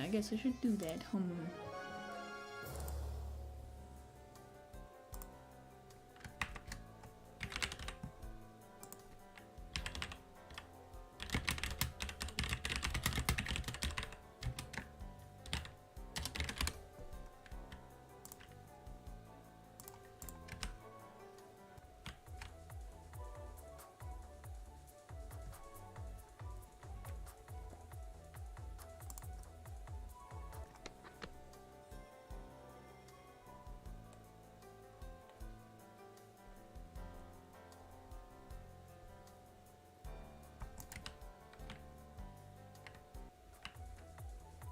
guess I should do that.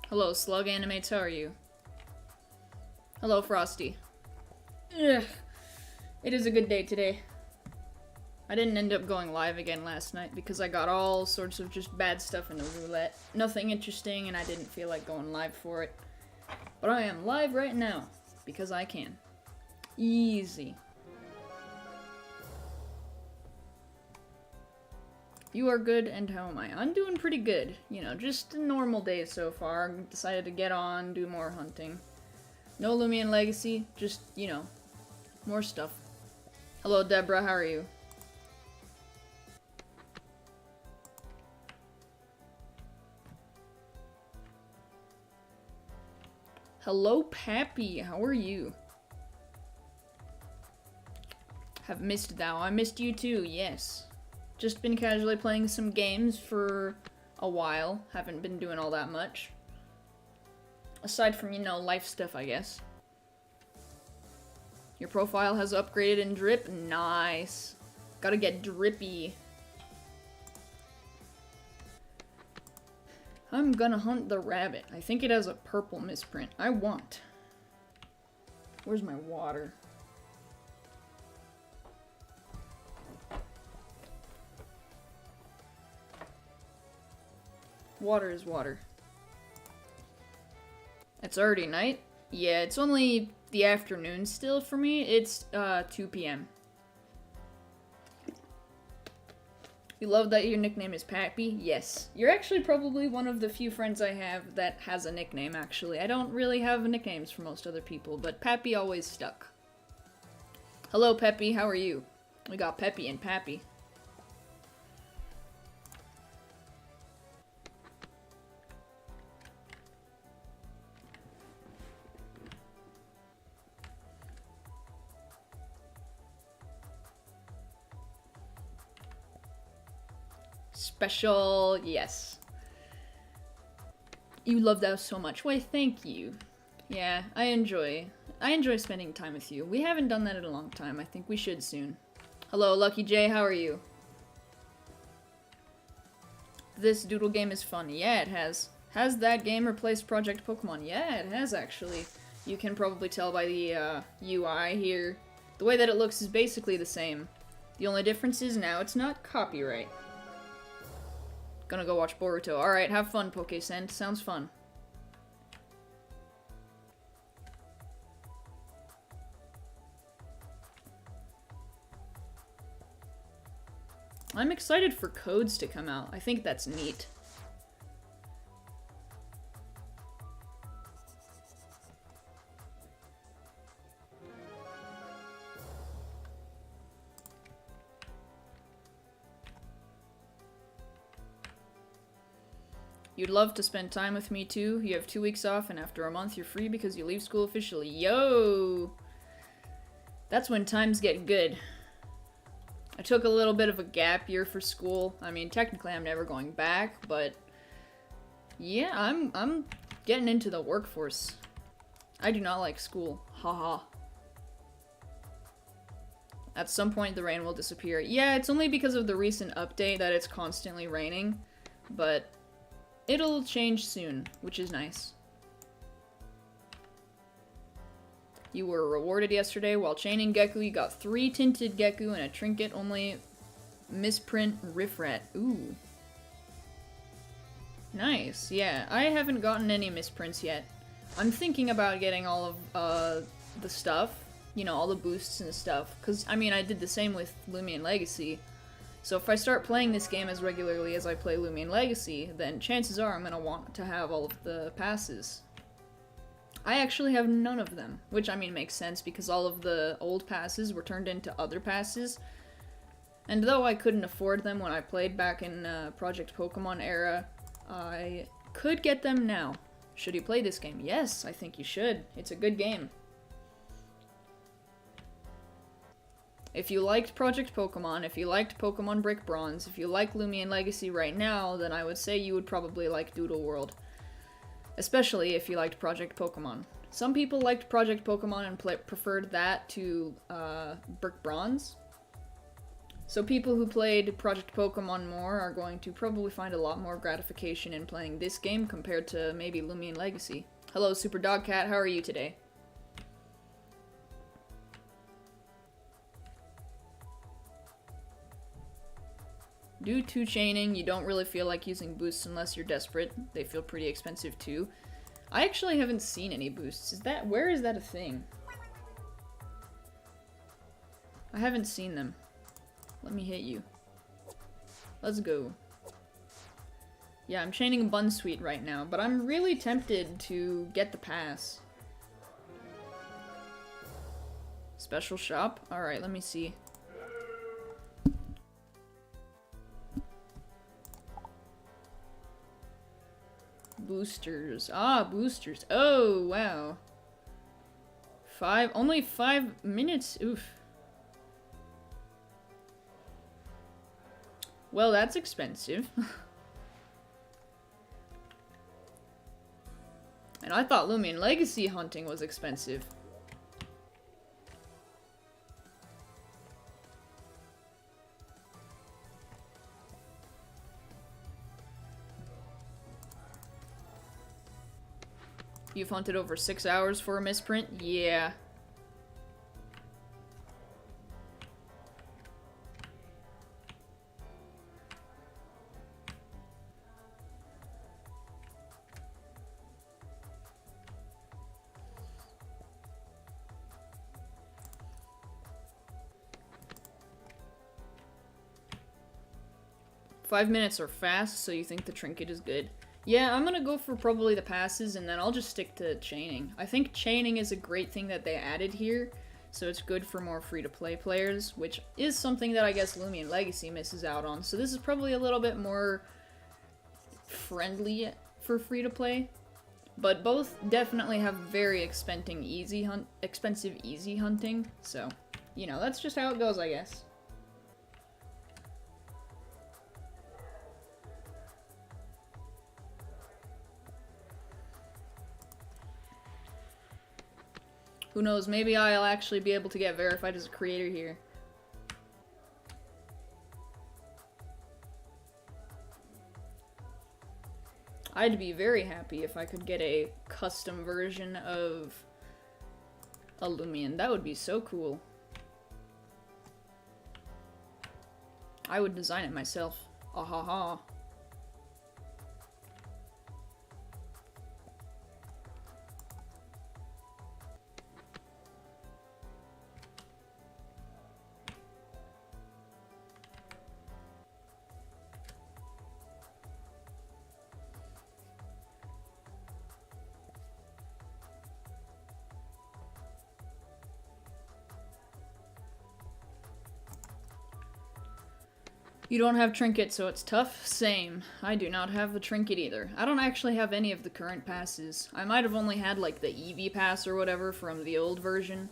Hello, Slug Animates, how are you? Hello, Frosty. Ugh. It is a good day today. I didn't end up going live again last night because I got all sorts of just bad stuff in the roulette. Nothing interesting, and I didn't feel like going live for it. But I am live right now, because I can. Easy. You are good, and how am I? I'm doing pretty good. You know, just a normal day so far. Decided to get on, do more hunting. No Lumion Legacy, just, you know, more stuff. Hello, Deborah, how are you? Hello, Pappy, how are you? Have missed thou. I missed you too, yes. Just been casually playing some games for a while. Haven't been doing all that much. Aside from, you know, life stuff, I guess. Your profile has upgraded in drip? Nice. Gotta get drippy. I'm gonna hunt the rabbit. I think it has a purple misprint. I want. Where's my water? Water is water. It's already night? Yeah, it's only the afternoon still for me. It's 2 p.m. You love that your nickname is Pappy? Yes. You're actually probably one of the few friends I have that has a nickname, actually. I don't really have nicknames for most other people, but Pappy always stuck. Hello, Peppy. How are you? We got Peppy and Pappy. Special, yes. You love thou so much. Why, thank you. Yeah, I enjoy spending time with you. We haven't done that in a long time. I think we should soon. Hello, Lucky J, how are you? This Doodle game is fun. Yeah, it has. Has that game replaced Project Pokemon? Yeah, it has, actually. You can probably tell by the UI here. The way that it looks is basically the same. The only difference is now it's not copyright. Gonna go watch Boruto. Alright, have fun, Pokescent. Sounds fun. I'm excited for codes to come out. I think that's neat. You'd love to spend time with me too. You have 2 weeks off, and after a month you're free because you leave school officially. Yo! That's when times get good. I took a little bit of a gap year for school. I mean, technically I'm never going back, but yeah, I'm getting into the workforce. I do not like school. Haha. At some point the rain will disappear. Yeah, it's only because of the recent update that it's constantly raining, but it'll change soon, which is nice. You were rewarded yesterday while chaining Geku. You got 3 tinted Geku and a trinket, only misprint Riffrat. Ooh. Nice, yeah. I haven't gotten any misprints yet. I'm thinking about getting all of the stuff, you know, all the boosts and stuff. Because, I mean, I did the same with Lumion Legacy. So if I start playing this game as regularly as I play Lumion Legacy, then chances are I'm going to want to have all of the passes. I actually have none of them, which I mean makes sense because all of the old passes were turned into other passes. And though I couldn't afford them when I played back in Project Pokemon era, I could get them now. Should you play this game? Yes, I think you should. It's a good game. If you liked Project Pokemon, if you liked Pokemon Brick Bronze, if you like Lumion Legacy right now, then I would say you would probably like Doodle World. Especially if you liked Project Pokemon. Some people liked Project Pokemon and preferred that to Brick Bronze. So people who played Project Pokemon more are going to probably find a lot more gratification in playing this game compared to maybe Lumion Legacy. Hello, Super Dog Cat, how are you today? Due to chaining, you don't really feel like using boosts unless you're desperate. They feel pretty expensive too. I actually haven't seen any boosts. Where is that a thing? I haven't seen them. Let me hit you. Let's go. Yeah, I'm chaining Bunsweet right now, but I'm really tempted to get the pass. Special shop? Alright, let me see. Boosters. Ah, boosters. Oh, wow. Only 5 minutes? Oof. Well, that's expensive. And I thought Lumion Legacy hunting was expensive. You've hunted over 6 hours for a misprint? Yeah. Five minutes are fast, so you think the trinket is good. Yeah, I'm gonna go for probably the passes, and then I'll just stick to chaining. I think chaining is a great thing that they added here, so it's good for more free-to-play players, which is something that I guess Lumion Legacy misses out on. So this is probably a little bit more friendly for free-to-play, but both definitely have very expensive easy hunting, so, you know, that's just how it goes, I guess. Who knows, maybe I'll actually be able to get verified as a creator here. I'd be very happy if I could get a custom version of a Lumion. That would be so cool. I would design it myself. Ahaha. You don't have trinket, so it's tough? Same. I do not have the trinket either. I don't actually have any of the current passes. I might have only had, like, the Eevee pass or whatever from the old version.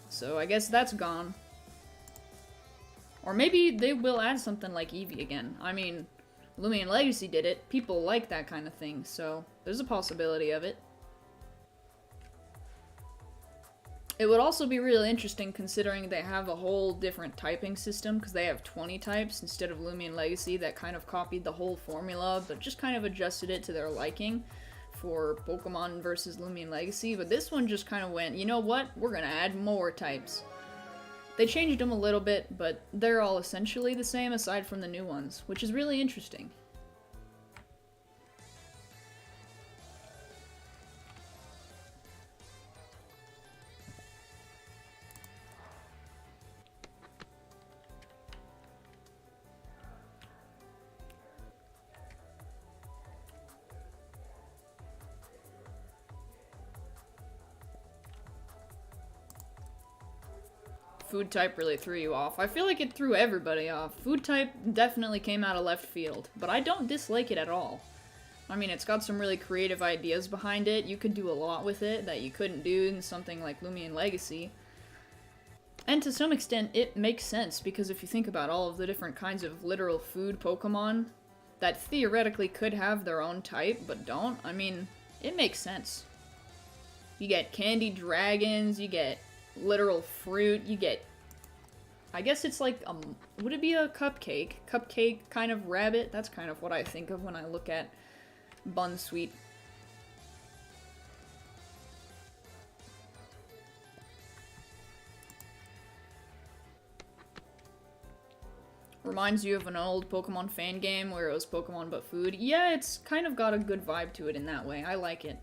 So I guess that's gone. Or maybe they will add something like Eevee again. I mean, Lumion Legacy did it. People like that kind of thing, so there's a possibility of it. It would also be really interesting considering they have a whole different typing system, because they have 20 types instead of Lumion Legacy that kind of copied the whole formula, but just kind of adjusted it to their liking for Pokemon versus Lumion Legacy. But this one just kind of went, you know what, we're gonna add more types. They changed them a little bit, but they're all essentially the same aside from the new ones, which is really interesting. food type really threw you off. I feel like it threw everybody off. Food type definitely came out of left field, but I don't dislike it at all. I mean, it's got some really creative ideas behind it. You could do a lot with it that you couldn't do in something like Lumion Legacy. And to some extent, it makes sense, because if you think about all of the different kinds of literal food Pokemon that theoretically could have their own type, but don't, I mean, it makes sense. You get candy dragons, you get literal fruit, you get... I guess it's like, would it be a cupcake? Cupcake kind of rabbit? That's kind of what I think of when I look at Bunsweet. Reminds you of an old Pokemon fan game where it was Pokemon but food. Yeah, it's kind of got a good vibe to it in that way. I like it.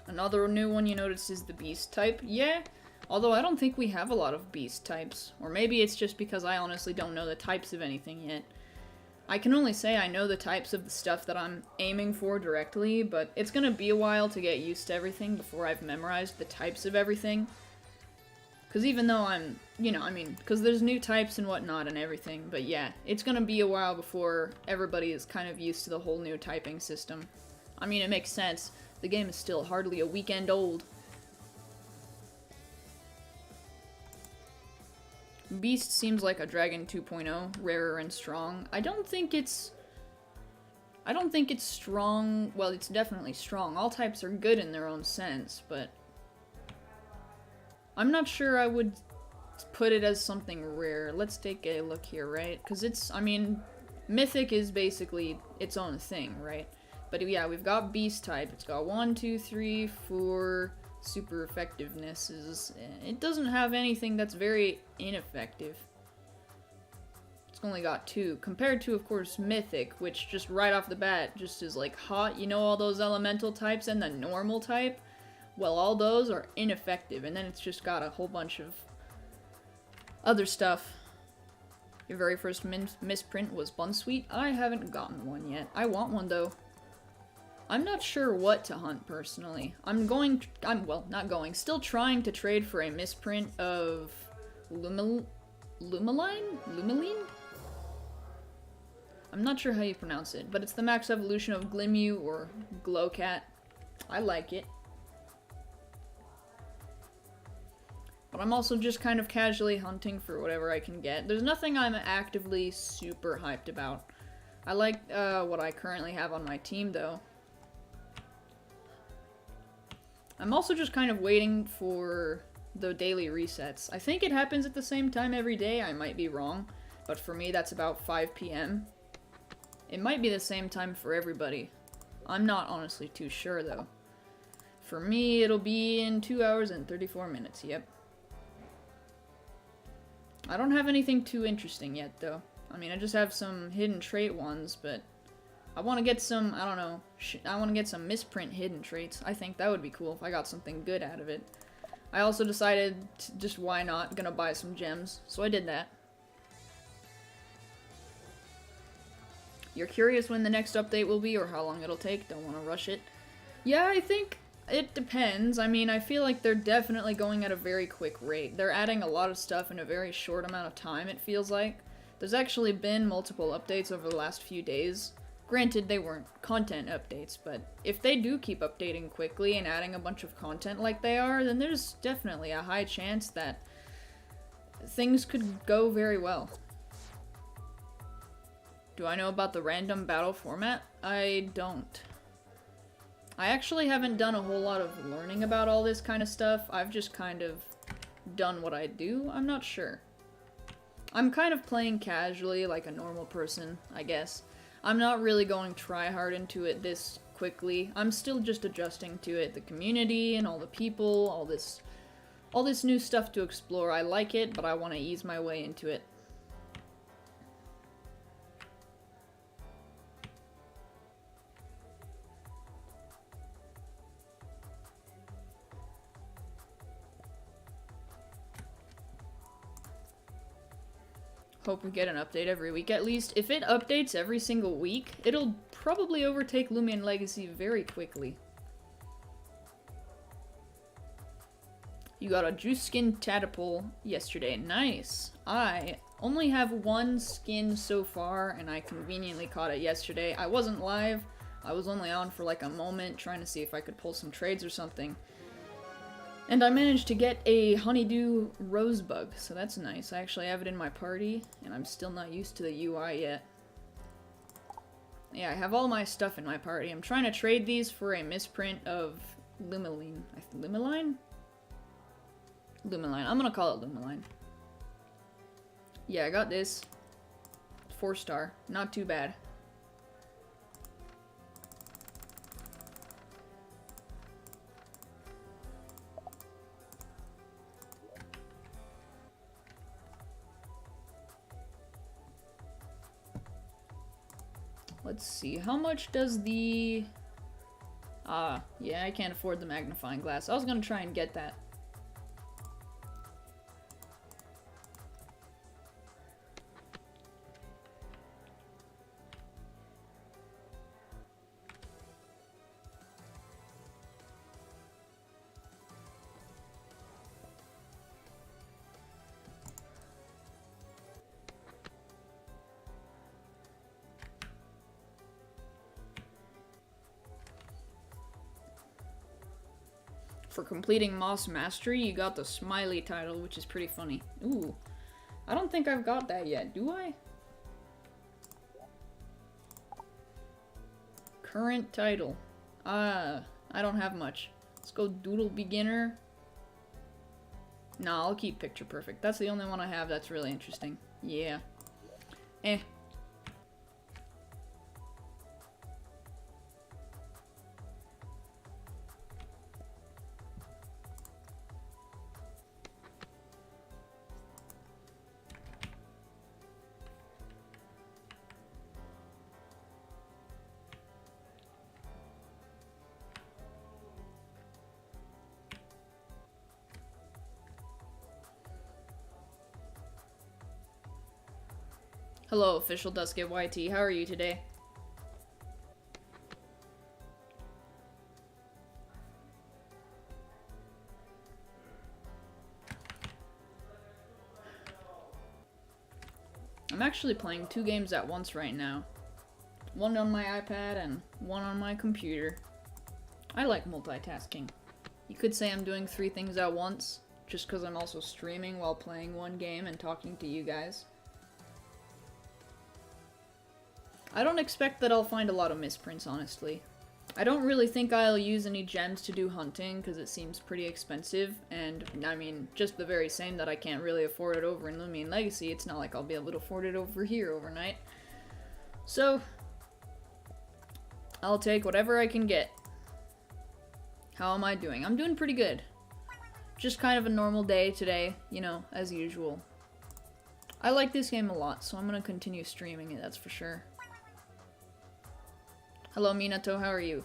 Another new one you notice is the beast type. Yeah, although I don't think we have a lot of beast types. Or maybe it's just because I honestly don't know the types of anything yet. I can only say I know the types of the stuff that I'm aiming for directly, but it's gonna be a while to get used to everything before I've memorized the types of everything. Because even though I'm, because there's new types and whatnot and everything, but yeah, it's gonna be a while before everybody is kind of used to the whole new typing system. I mean, it makes sense. The game is still hardly a weekend old. Beast seems like a Dragon 2.0, rarer and strong. I don't think it's strong. Well, it's definitely strong. All types are good in their own sense, but I'm not sure I would put it as something rare. Let's take a look here, right? Because Mythic is basically its own thing, right? But yeah, we've got Beast type. It's got 1, 2, 3, 4 super effectivenesses. It doesn't have anything that's very ineffective. It's only got 2. Compared to, of course, Mythic, which just right off the bat just is like hot. You know all those elemental types and the normal type? Well, all those are ineffective. And then it's just got a whole bunch of other stuff. Your very first misprint was Bunsweet. I haven't gotten one yet. I want one, though. I'm not sure what to hunt, personally. Still trying to trade for a misprint of Lumaline? I'm not sure how you pronounce it, but it's the max evolution of Glimew or Glowcat. I like it. But I'm also just kind of casually hunting for whatever I can get. There's nothing I'm actively super hyped about. I like what I currently have on my team, though. I'm also just kind of waiting for the daily resets. I think it happens at the same time every day. I might be wrong, but for me that's about 5 p.m. It might be the same time for everybody. I'm not honestly too sure, though. For me, it'll be in 2 hours and 34 minutes, yep. I don't have anything too interesting yet, though. I mean, I just have some hidden trait ones, but I want to get some, I don't know, I want to get some misprint hidden traits. I think that would be cool if I got something good out of it. I also decided to just, why not, gonna buy some gems, so I did that. You're curious when the next update will be or how long it'll take? Don't want to rush it. Yeah, I think it depends. I mean, I feel like they're definitely going at a very quick rate. They're adding a lot of stuff in a very short amount of time, it feels like. There's actually been multiple updates over the last few days. Granted, they weren't content updates, but if they do keep updating quickly and adding a bunch of content like they are, then there's definitely a high chance that things could go very well. Do I know about the random battle format? I don't. I actually haven't done a whole lot of learning about all this kind of stuff. I've just kind of done what I do. I'm not sure. I'm kind of playing casually like a normal person, I guess. I'm not really going try hard into it this quickly. I'm still just adjusting to it. The community and all the people, all this new stuff to explore. I like it, but I want to ease my way into it. Hope we get an update every week at least. If it updates every single week, it'll probably overtake Lumion Legacy very quickly. You got a juice skin tadpole yesterday. Nice. I only have one skin so far, and I conveniently caught it yesterday. I wasn't live. I was only on for like a moment, trying to see if I could pull some trades or something. And I managed to get a honeydew rosebug, so that's nice. I actually have it in my party, and I'm still not used to the UI yet. Yeah, I have all my stuff in my party. I'm trying to trade these for a misprint of Lumiline. Lumiline? Lumiline. I'm gonna call it Lumiline. Yeah, I got this. 4-star. Not too bad. Let's see, how much does the... yeah, I can't afford the magnifying glass. I was gonna try and get that. For completing Moss Mastery, you got the Smiley title, which is pretty funny. Ooh. I don't think I've got that yet, do I? Current title. I don't have much. Let's go Doodle Beginner. Nah, I'll keep Picture Perfect. That's the only one I have that's really interesting. Yeah. Eh. Hello, official Dusket YT. How are you today? I'm actually playing 2 games at once right now. One on my iPad and one on my computer. I like multitasking. You could say I'm doing 3 things at once, just because I'm also streaming while playing one game and talking to you guys. I don't expect that I'll find a lot of misprints, honestly. I don't really think I'll use any gems to do hunting, because it seems pretty expensive, and, I mean, just the very same that I can't really afford it over in Lumion Legacy, it's not like I'll be able to afford it over here overnight. So, I'll take whatever I can get. How am I doing? I'm doing pretty good. Just kind of a normal day today, you know, as usual. I like this game a lot, so I'm gonna continue streaming it, that's for sure. Hello, Minato, how are you?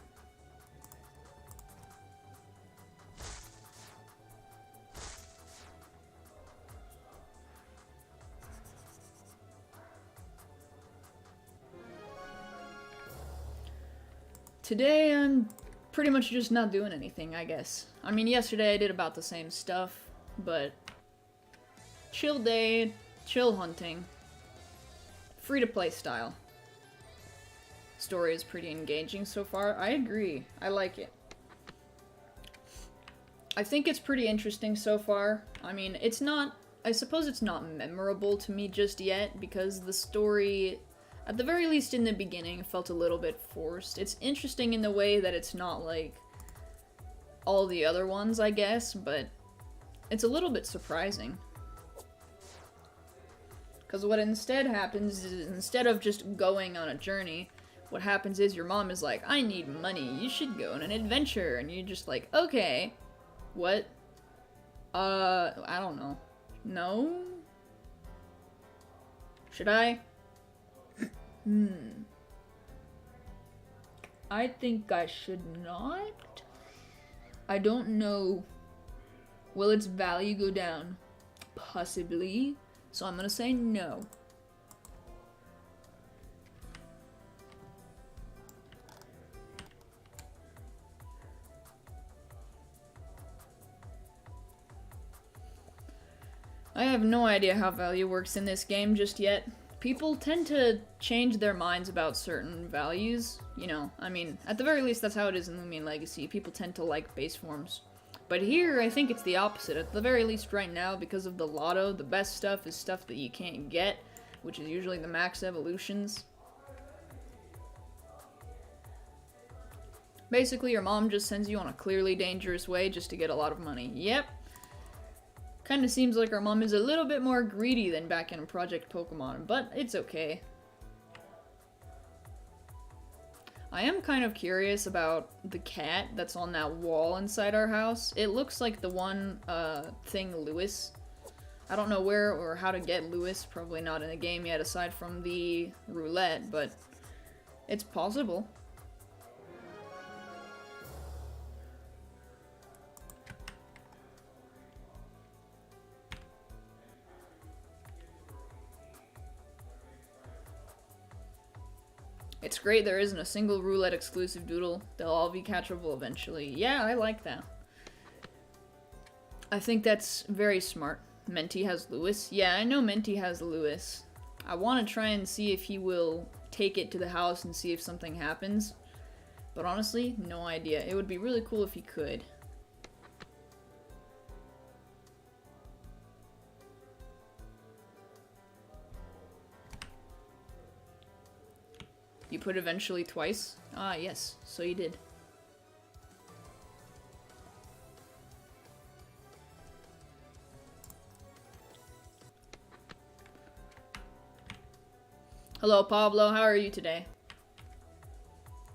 Today, I'm pretty much just not doing anything, I guess. I mean, yesterday I did about the same stuff, but chill day, chill hunting, free-to-play style. Story is pretty engaging so far. I agree. I like it. I think it's pretty interesting so far. I mean, it's not... I suppose it's not memorable to me just yet, because the story, at the very least in the beginning, felt a little bit forced. It's interesting in the way that it's not like all the other ones, I guess, but it's a little bit surprising. Because what instead happens is, instead of just going on a journey, what happens is your mom is like, I need money, you should go on an adventure, and you're just like, okay. What? I don't know. No? Should I? I think I should not. I don't know. Will its value go down? Possibly. So I'm gonna say no. I have no idea how value works in this game just yet. People tend to change their minds about certain values, you know, I mean, at the very least that's how it is in Lumion Legacy. People tend to like base forms. But here, I think it's the opposite. At the very least right now, because of the lotto, the best stuff is stuff that you can't get, which is usually the max evolutions. Basically, your mom just sends you on a clearly dangerous way just to get a lot of money. Yep. Kinda seems like our mom is a little bit more greedy than back in Project Pokemon, but it's okay. I am kind of curious about the cat that's on that wall inside our house. It looks like the one, thing Lewis. I don't know where or how to get Lewis, probably not in the game yet aside from the roulette, but it's possible. It's great there isn't a single roulette exclusive Doodle. They'll all be catchable eventually. Yeah, I like that. I think that's very smart. Menti has Lewis. Yeah, I know Menti has Lewis. I want to try and see if he will take it to the house and see if something happens. But honestly, no idea. It would be really cool if he could. You put eventually twice? Ah, yes. So you did. Hello, Pablo. How are you today?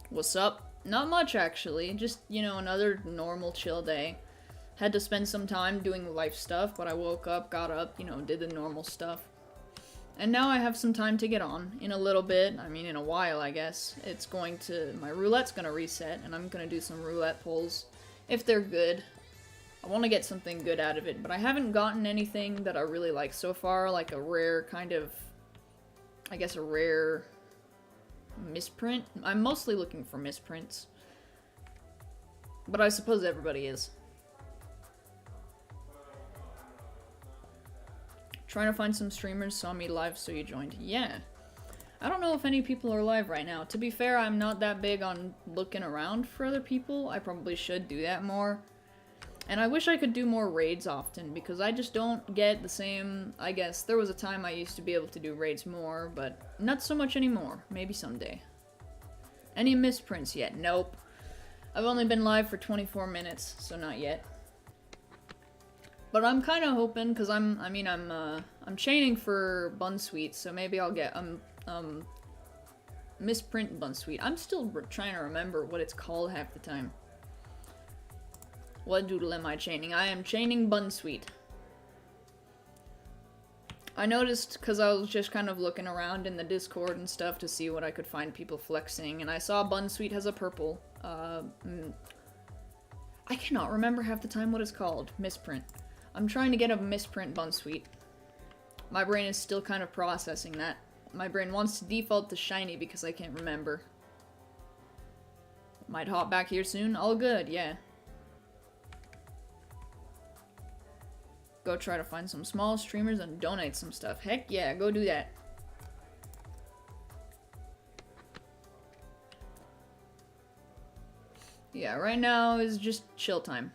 What's up? Not much, actually. Just, you know, another normal chill day. Had to spend some time doing life stuff, but I woke up, got up, you know, did the normal stuff. And now I have some time to get on. In a little bit, I mean in a while I guess, it's going to, my roulette's gonna reset, and I'm gonna do some roulette pulls, if they're good. I want to get something good out of it, but I haven't gotten anything that I really like so far, like a rare kind of, I guess a rare misprint. I'm mostly looking for misprints. But I suppose everybody is. Trying to find some streamers saw me live, so you joined. Yeah. I don't know if any people are live right now. To be fair, I'm not that big on looking around for other people. I probably should do that more. And I wish I could do more raids often, because I just don't get the same, I guess. There was a time I used to be able to do raids more, but not so much anymore. Maybe someday. Any misprints yet? Nope. I've only been live for 24 minutes, so not yet. But I'm kind of hoping, because I'm chaining for Bunsweet, so maybe I'll get, misprint Bunsweet. I'm still trying to remember what it's called half the time. What Doodle am I chaining? I am chaining Bunsweet. I noticed, because I was just kind of looking around in the Discord and stuff to see what I could find people flexing, and I saw Bunsweet has a purple, I cannot remember half the time what it's called. Misprint. I'm trying to get a misprint Bunsweet. My brain is still kind of processing that. My brain wants to default to shiny because I can't remember. Might hop back here soon. All good, yeah. Go try to find some small streamers and donate some stuff. Heck yeah, go do that. Yeah, right now is just chill time.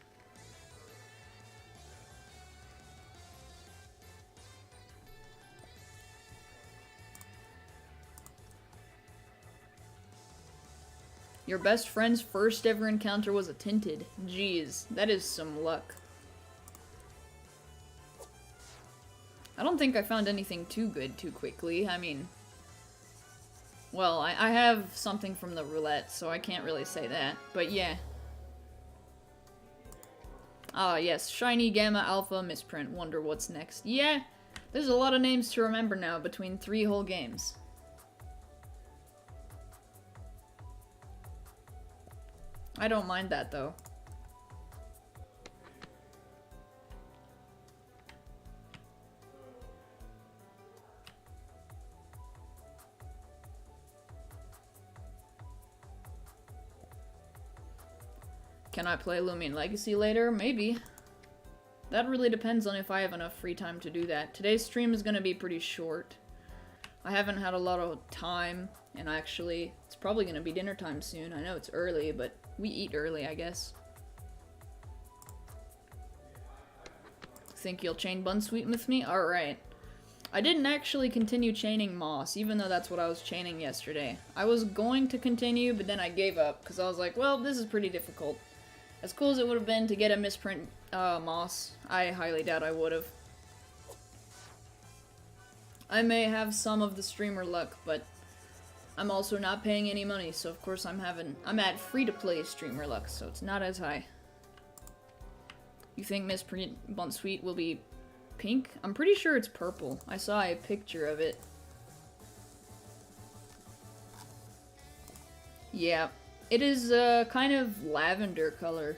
Your best friend's first ever encounter was a tinted. Jeez, that is some luck. I don't think I found anything too good too quickly. I mean, Well, I have something from the roulette, so I can't really say that. But yeah. Ah, yes. Shiny, Gamma, Alpha, Misprint. Wonder what's next. Yeah, there's a lot of names to remember now between 3 whole games. I don't mind that, though. Can I play Lumion Legacy later? Maybe. That really depends on if I have enough free time to do that. Today's stream is going to be pretty short. I haven't had a lot of time, and actually, it's probably going to be dinner time soon. I know it's early, but we eat early, I guess. Think you'll chain Bunsweet with me? Alright. I didn't actually continue chaining Moss, even though that's what I was chaining yesterday. I was going to continue, but then I gave up, because I was like, well, this is pretty difficult. As cool as it would have been to get a misprint Moss, I highly doubt I would have. I may have some of the streamer luck, but I'm also not paying any money, so of course I'm at free-to-play streamer luck, so it's not as high. You think misprint Bunsweet will be pink? I'm pretty sure it's purple. I saw a picture of it. Yeah. It is a kind of lavender color.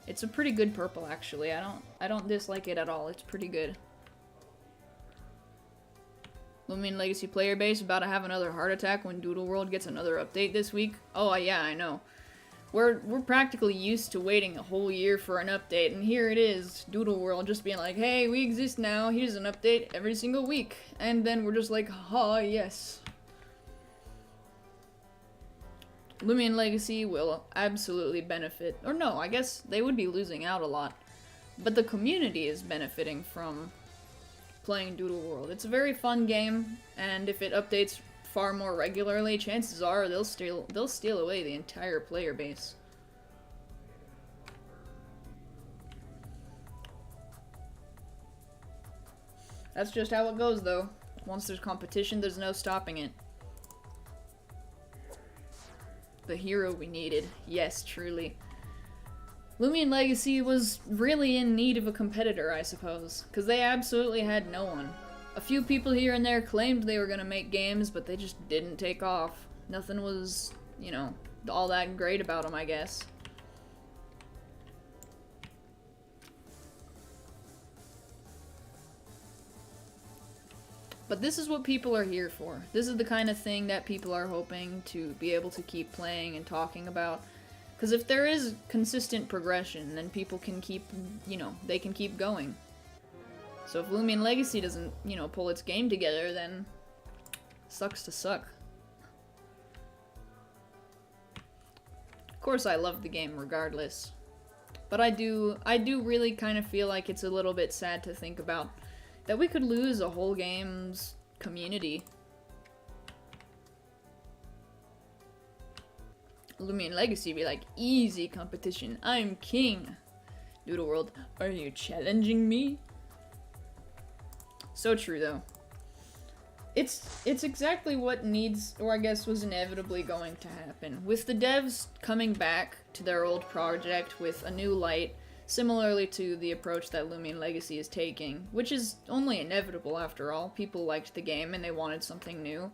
It's a pretty good purple, actually. I don't dislike it at all. It's pretty good. Lumion Legacy player base about to have another heart attack when Doodle World gets another update this week. Oh yeah, I know. We're practically used to waiting a whole year for an update, and here it is, Doodle World just being like, hey, we exist now. Here's an update every single week, and then we're just like, ah, yes. Lumion Legacy will absolutely benefit. Or no, I guess they would be losing out a lot. But the community is benefiting from playing Doodle World. It's a very fun game, and if it updates far more regularly, chances are they'll steal away the entire player base. That's just how it goes, though. Once there's competition, there's no stopping it. The hero we needed. Yes, truly. Lumion Legacy was really in need of a competitor, I suppose, because they absolutely had no one. A few people here and there claimed they were going to make games, but they just didn't take off. Nothing was, you know, all that great about them, I guess. But this is what people are here for. This is the kind of thing that people are hoping to be able to keep playing and talking about. Because if there is consistent progression, then people can keep, you know, they can keep going. So if Lumion Legacy doesn't, you know, pull its game together, then sucks to suck. Of course I love the game regardless. But I do really kind of feel like it's a little bit sad to think about that we could lose a whole game's community. Lumion Legacy be like, easy competition, I'm king. Doodle World, are you challenging me? So true though. It's exactly what needs, or I guess was inevitably going to happen. With the devs coming back to their old project with a new light, similarly to the approach that Lumion Legacy is taking, which is only inevitable after all. People liked the game and they wanted something new.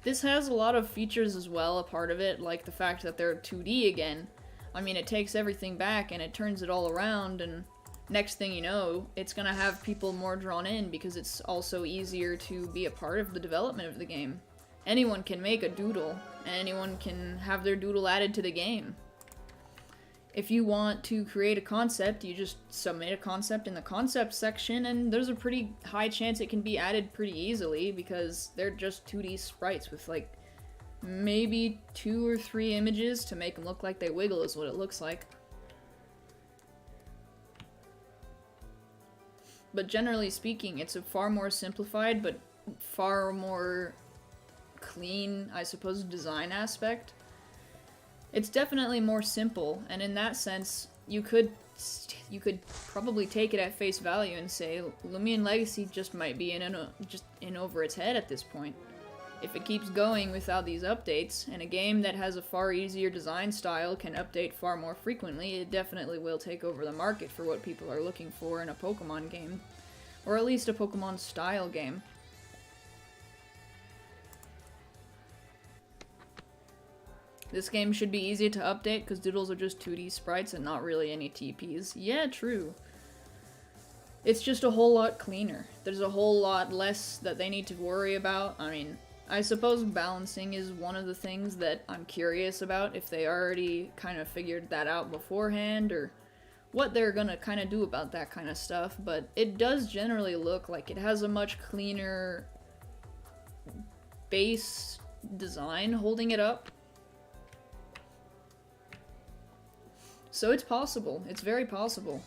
This has a lot of features as well, a part of it, like the fact that they're 2D again. I mean, it takes everything back and it turns it all around, and next thing you know, it's gonna have people more drawn in because it's also easier to be a part of the development of the game. Anyone can make a doodle, and anyone can have their doodle added to the game. If you want to create a concept, you just submit a concept in the concept section, and there's a pretty high chance it can be added pretty easily because they're just 2D sprites with like maybe 2 or 3 images to make them look like they wiggle is what it looks like. But generally speaking, it's a far more simplified but far more clean, I suppose, design aspect. It's definitely more simple, and in that sense, you could probably take it at face value and say Lumion Legacy just might be just in over its head at this point. If it keeps going without these updates, and a game that has a far easier design style can update far more frequently, it definitely will take over the market for what people are looking for in a Pokemon game. Or at least a Pokemon style game. This game should be easy to update because Doodles are just 2D sprites and not really any TPs. Yeah, true. It's just a whole lot cleaner. There's a whole lot less that they need to worry about. I mean, I suppose balancing is one of the things that I'm curious about, if they already kind of figured that out beforehand, or what they're gonna kind of do about that kind of stuff, but it does generally look like it has a much cleaner base design holding it up. So it's possible. It's very possible.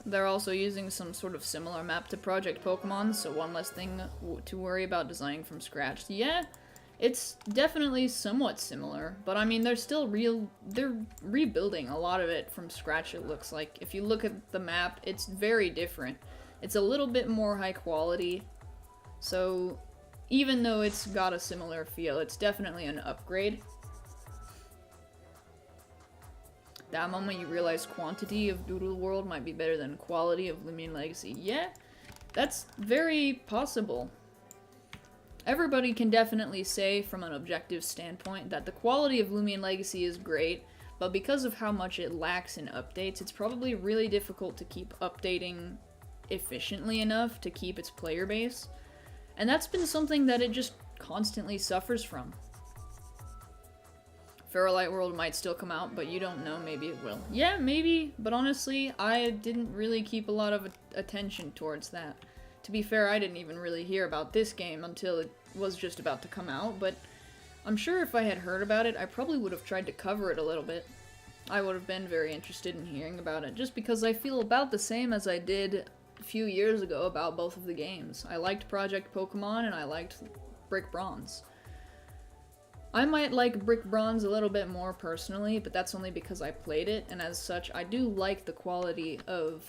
They're also using some sort of similar map to Project Pokemon, so one less thing to worry about designing from scratch. Yeah, it's definitely somewhat similar, but I mean, they're rebuilding a lot of it from scratch, it looks like. If you look at the map, it's very different. It's a little bit more high quality, so even though it's got a similar feel, it's definitely an upgrade. That moment you realize quantity of Doodle World might be better than quality of Lumion Legacy. Yeah, that's very possible. Everybody can definitely say from an objective standpoint that the quality of Lumion Legacy is great, but because of how much it lacks in updates, it's probably really difficult to keep updating efficiently enough to keep its player base. And that's been something that it just constantly suffers from. Fairlight World might still come out, but you don't know, maybe it will. Yeah, maybe, but honestly, I didn't really keep a lot of attention towards that. To be fair, I didn't even really hear about this game until it was just about to come out, but I'm sure if I had heard about it, I probably would have tried to cover it a little bit. I would have been very interested in hearing about it, just because I feel about the same as I did a few years ago about both of the games. I liked Project Pokemon, and I liked Brick Bronze. I might like Brick Bronze a little bit more personally, but that's only because I played it, and as such, I do like the quality of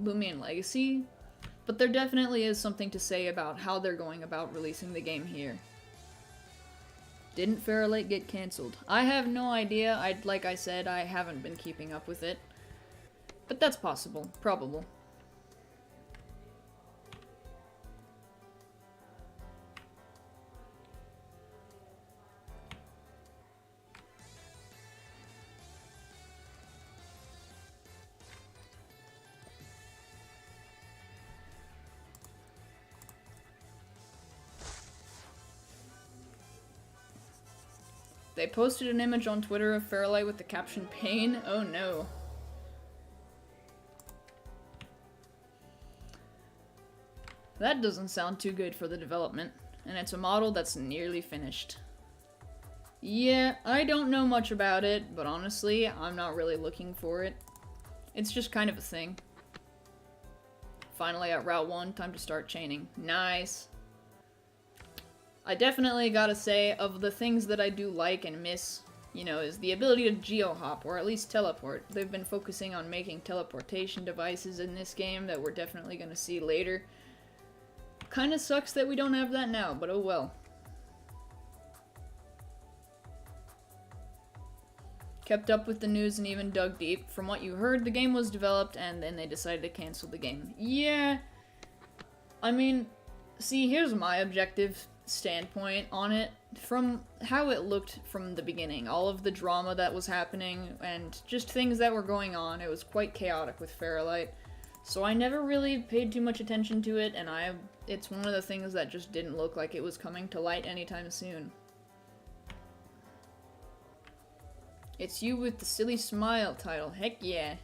Lumion Legacy, but there definitely is something to say about how they're going about releasing the game here. Didn't Fairlight get cancelled? I have no idea. Like I said, I haven't been keeping up with it, but that's possible, probable. They posted an image on Twitter of Fairlight with the caption, "Pain? Oh no." That doesn't sound too good for the development, and it's a model that's nearly finished. Yeah, I don't know much about it, but honestly, I'm not really looking for it. It's just kind of a thing. Finally at Route 1, time to start chaining. Nice. I definitely gotta say, of the things that I do like and miss, you know, is the ability to geo-hop, or at least teleport. They've been focusing on making teleportation devices in this game that we're definitely gonna see later. Kinda sucks that we don't have that now, but oh well. Kept up with the news and even dug deep. From what you heard, the game was developed and then they decided to cancel the game. Yeah, I mean, see, here's my objective standpoint on it. From how it looked from the beginning, all of the drama that was happening and just things that were going on, it was quite chaotic with Fairlight. So I never really paid too much attention to it, and it's one of the things that just didn't look like it was coming to light anytime soon. It's you with the silly smile title, heck yeah.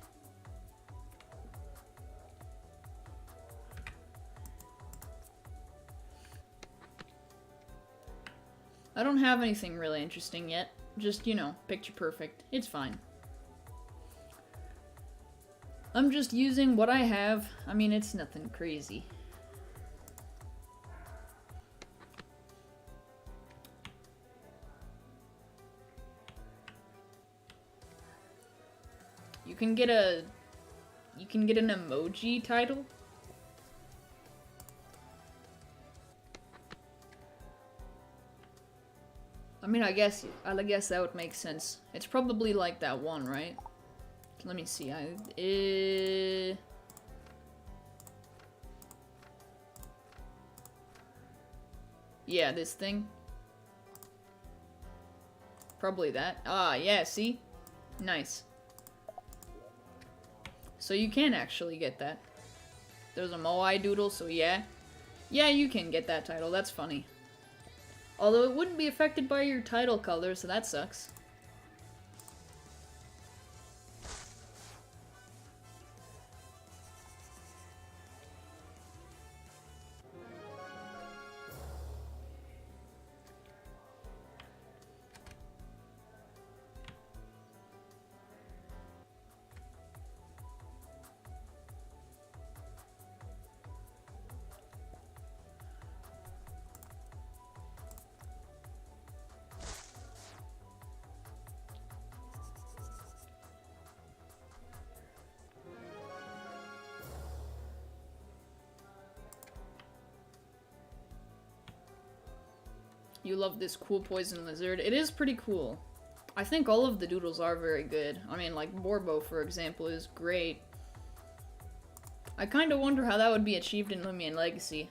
I don't have anything really interesting yet. Just, you know, picture perfect. It's fine. I'm just using what I have. I mean, it's nothing crazy. You can get an emoji title. I mean, I guess that would make sense. It's probably like that one, right? Let me see. Yeah, this thing. Probably that. Ah, yeah, see? Nice. So you can actually get that. There's a Moai Doodle, so yeah. Yeah, you can get that title. That's funny. Although it wouldn't be affected by your title color, so that sucks. You love this cool poison lizard. It is pretty cool. I think all of the doodles are very good. I mean, like Borbo, for example, is great. I kind of wonder how that would be achieved in Lumion Legacy.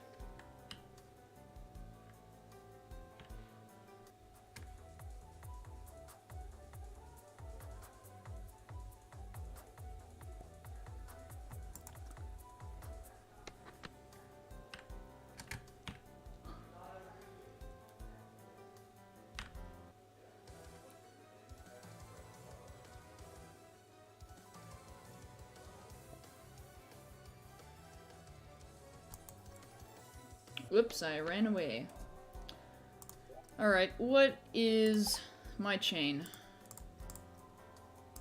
Whoops, I ran away. Alright, what is my chain?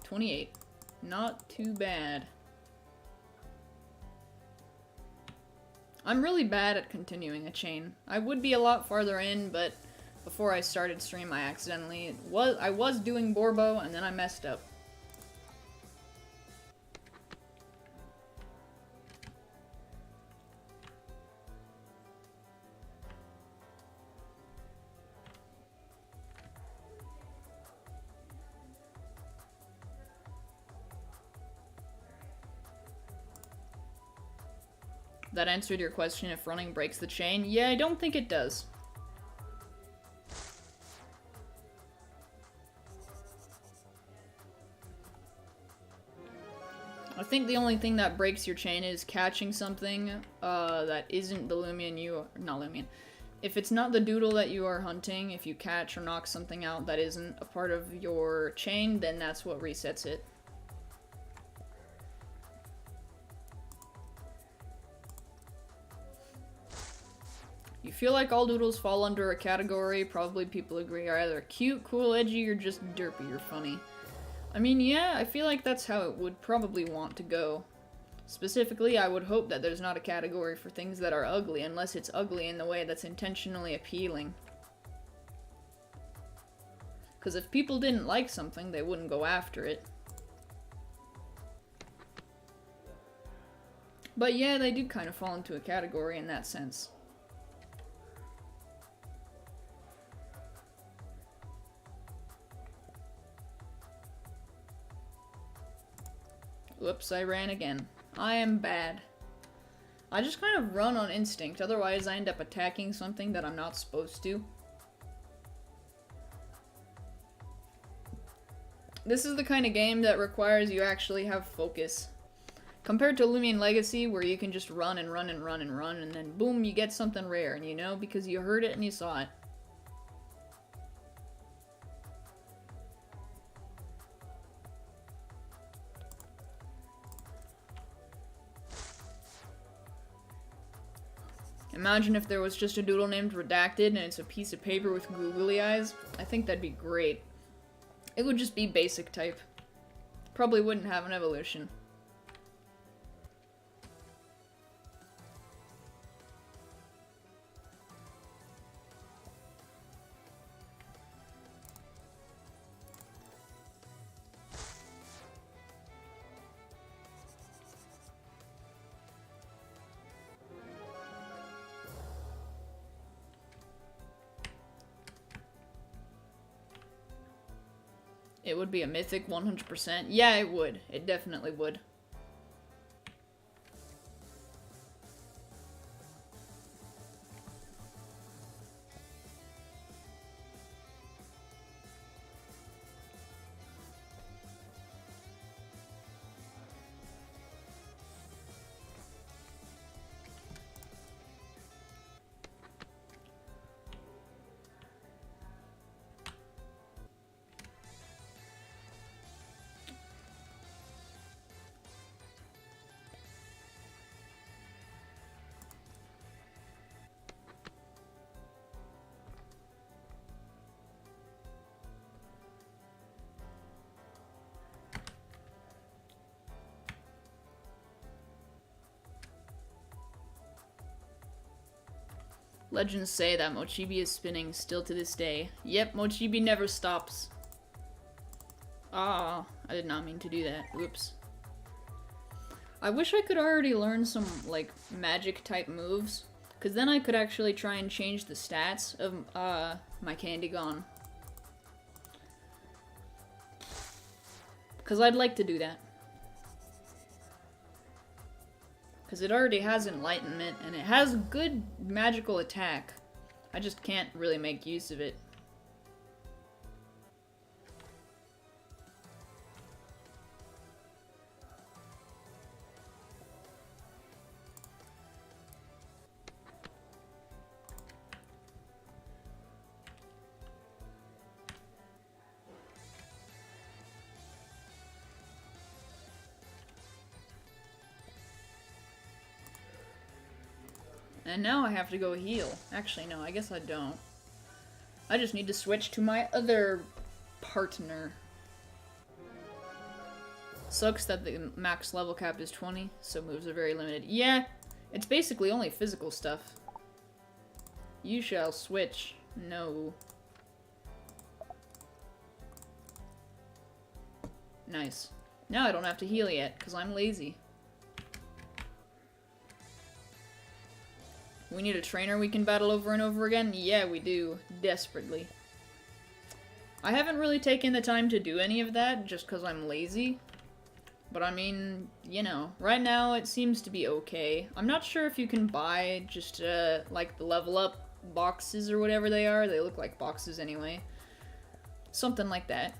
28. Not too bad. I'm really bad at continuing a chain. I would be a lot farther in, but before I started stream, I was doing Borbo, and then I messed up. That answered your question if running breaks the chain? Yeah, I don't think it does. I think the only thing that breaks your chain is catching something that isn't the Lumion not Lumion. If it's not the Doodle that you are hunting, if you catch or knock something out that isn't a part of your chain, then that's what resets it. You feel like all doodles fall under a category, probably people agree, are either cute, cool, edgy, or just derpy or funny. I mean, yeah, I feel like that's how it would probably want to go. Specifically, I would hope that there's not a category for things that are ugly, unless it's ugly in the way that's intentionally appealing. Because if people didn't like something, they wouldn't go after it. But yeah, they do kind of fall into a category in that sense. Whoops, I ran again. I am bad. I just kind of run on instinct, otherwise I end up attacking something that I'm not supposed to. This is the kind of game that requires you actually have focus. Compared to Lumion Legacy, where you can just run and run and run and run, and then boom, you get something rare, and you know, because you heard it and you saw it. Imagine if there was just a doodle named Redacted and it's a piece of paper with googly eyes. I think that'd be great. It would just be basic type. Probably wouldn't have an evolution. It would be a mythic 100%. Yeah, it would. It definitely would. Legends say that Mochibi is spinning still to this day. Yep, Mochibi never stops. Ah, I did not mean to do that. Oops. I wish I could already learn some, like, magic-type moves. Because then I could actually try and change the stats of, my Candygon. Because I'd like to do that. Because it already has Enlightenment, and it has good magical attack. I just can't really make use of it. And now I have to go heal. Actually, no, I guess I don't. I just need to switch to my other partner. Sucks that the max level cap is 20, so moves are very limited. Yeah, it's basically only physical stuff. You shall switch. No. Nice. Now I don't have to heal yet, because I'm lazy. We need a trainer we can battle over and over again? Yeah, we do. Desperately. I haven't really taken the time to do any of that, just because I'm lazy. But I mean, you know, right now it seems to be okay. I'm not sure if you can buy just, like, the level up boxes or whatever they are. They look like boxes anyway. Something like that.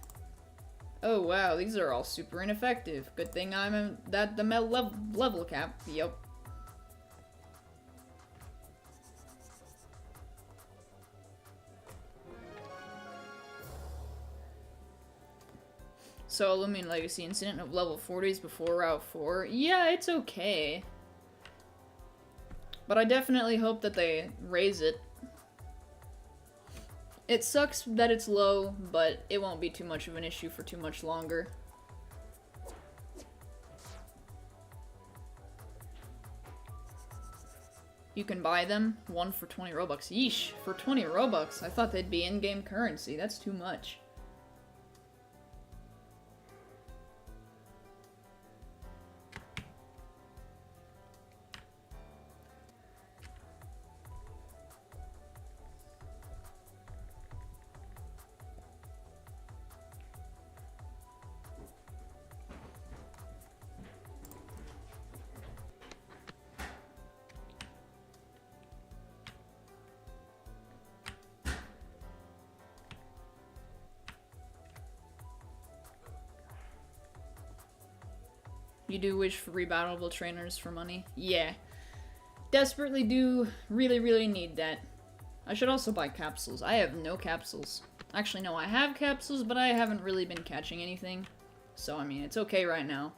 Oh wow, these are all super ineffective. Good thing I'm at the level cap. Yep. So, Illuminate Legacy Incident of level 40s before Route 4. Yeah, it's okay. But I definitely hope that they raise it. It sucks that it's low, but it won't be too much of an issue for too much longer. You can buy them, one for 20 Robux. Yeesh, for 20 Robux? I thought they'd be in-game currency. That's too much. You do wish for rebattleable trainers for money? Yeah. Desperately do really need that. I should also buy capsules. I have no capsules. Actually, no, I have capsules, but I haven't really been catching anything. So, I mean, it's okay right now.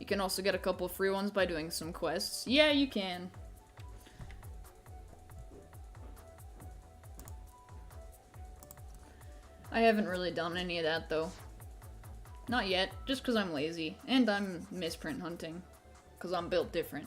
You can also get a couple of free ones by doing some quests. Yeah, you can. I haven't really done any of that, though. Not yet, just because I'm lazy. And I'm misprint hunting. Because I'm built different.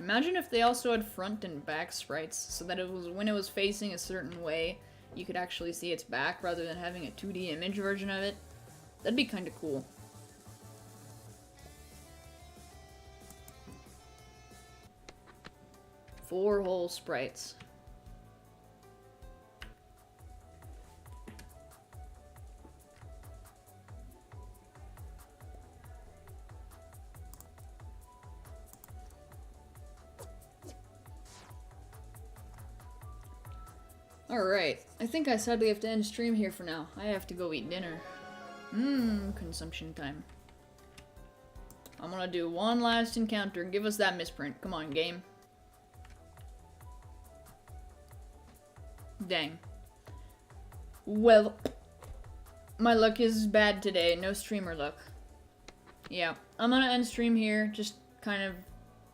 Imagine if they also had front and back sprites, so that it was when it was facing a certain way, you could actually see its back rather than having a 2D image version of it. That'd be kind of cool. Four whole sprites. Alright, I think I sadly have to end stream here for now. I have to go eat dinner. Consumption time. I'm gonna do one last encounter. Give us that misprint. Come on, game. Dang. Well, my luck is bad today. No streamer luck. Yeah, I'm gonna end stream here. Just kind of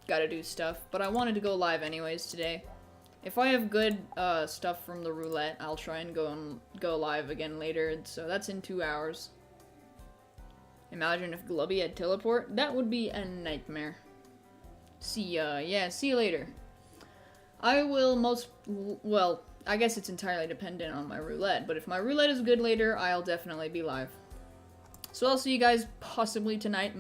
gotta do stuff. But I wanted to go live anyways today. If I have good stuff from the roulette, I'll try and go live again later. So that's in 2 hours. Imagine if Glubby had teleport. That would be a nightmare. See ya. Yeah, see you later. I will well, I guess it's entirely dependent on my roulette, but if my roulette is good later, I'll definitely be live. So I'll see you guys possibly tonight.